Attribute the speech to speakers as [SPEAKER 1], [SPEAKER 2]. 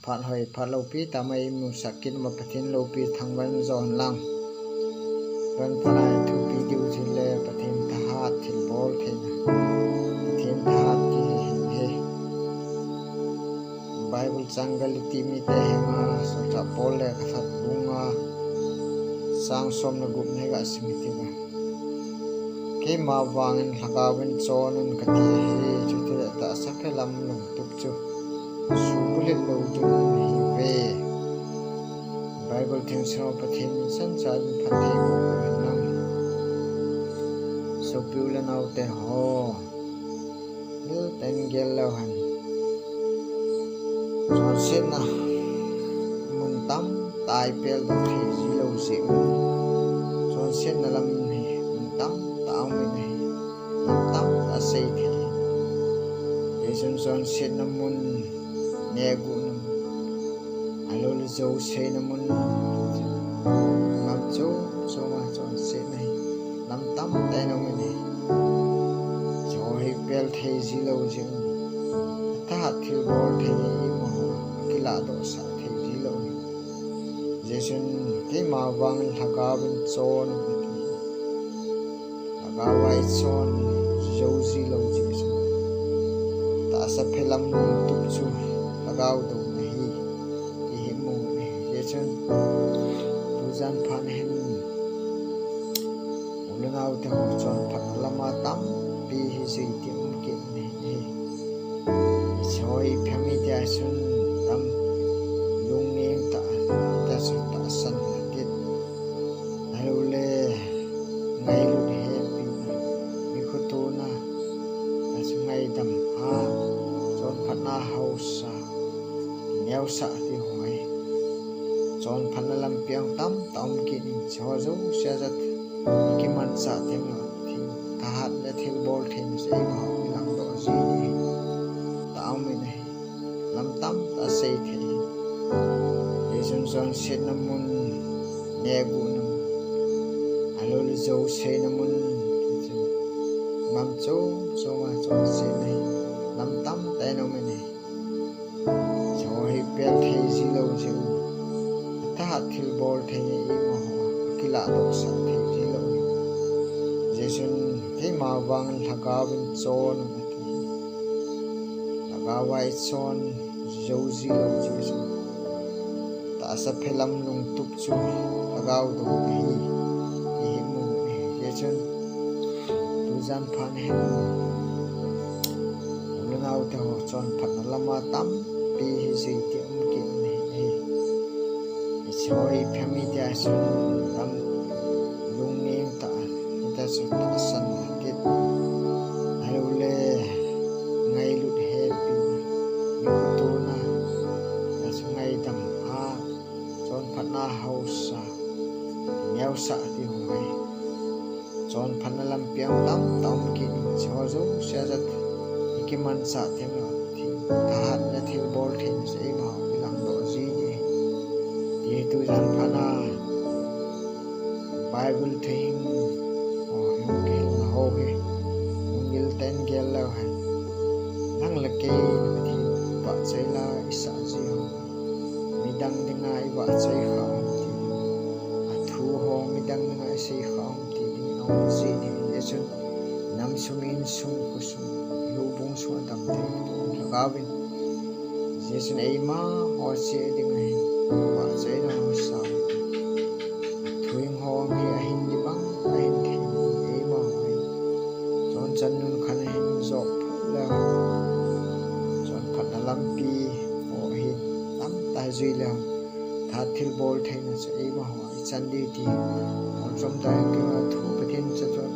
[SPEAKER 1] Phan hoi phat lopi tamai mu sakin ma pathin lopi thangwan zon lang ran phanai thu pi diu zile pathin thahat thil bol theina pathin thahat ti he Bible changal ti mi te henga so ta bol le ka that bunga sang som na gup ne ga simiti ba ke ma wangin hagawin chonun ka ti he chu te ta sakhelam lum tup chu sulit lo tu hi ve Bible thing so pathin san chan phathi bu nam so piula nau te ho il ten gel lo han so sin na mun tam tai pel do thi ji lo si so sin na lam ni mun tam taw mi ni lam tam ta sei thi yesun son sin na mun ne gu alo li zo sei na mun ngam chu so ma son sin nei lam tam tai no mi ni so hi pel thei ji lo ji ta thil bol thei mo kila do sa thei ji lo jesun ke ma wang thaka bin chon aga wai chon zo ji lo ji ta sa phelam tu chu agaw do nahi ki himu jesun tu jan phan hen ulangau te ho chon phat lama tam pi hi ji ti ki ni choi phami ta sun tam lung ning ta su ta san ki alule ngai lu he pi mi khu tu na ta su ngai dam ha chon phat na hausa neo sa ti hoi chon phan lam piang tam tam ki ni cho zo sia zat ki man sa tem no thi ta hat le thil bol thin se ma lang do ji ni taw mi nei lam tam ta sei thi yesun son sin na mun ne gu no alo li zo sei na mun mam cho so ma chon sin nei lam tam ta no mi nei cho hi pel thei ji lo ji ta thil bol thei i mo kila do sa thei ji lo jesun ke ma wang thaka bin chon laga wai chon zo ji lo ji ta sa phelam lung tup chu agaw do hi hi mu jesun tu jan phan hen ulangau te ho chon phat lama tam pi hi ji ti ki ni hi choi phami ta sun tam lung ning ta ta su ta san ki alule ngai lut he pi mi tu na ta su ngai dam ha chon phat na hausa neo sa ti hoi chon phan lam piang tam tam ki cho zo sia zat ki man sa them no thi ta hat na thil bol thin se ma lang do ji ni ye tu jan phana Bible thing o yo ke la ho ke ngil ten gel la ha nang la ke thi ba chai la isa ji ho mi dang dinga I ba chai kha ti a thu ho mi dang dinga se kha ti ding no ji ni yesu nam sumin sum kusum yu bung su dam te ga bin yesu ei ma ho se ding ai ba chai no sa thuing ho mi a hin di bang a hin the ei ma hoi chon chan nun khan hin zo la chon phat na lam pi ho hi tam ta zui la tha thil bol thein se ei ma hoi chan di ti on som ta ke thu pathin cha cho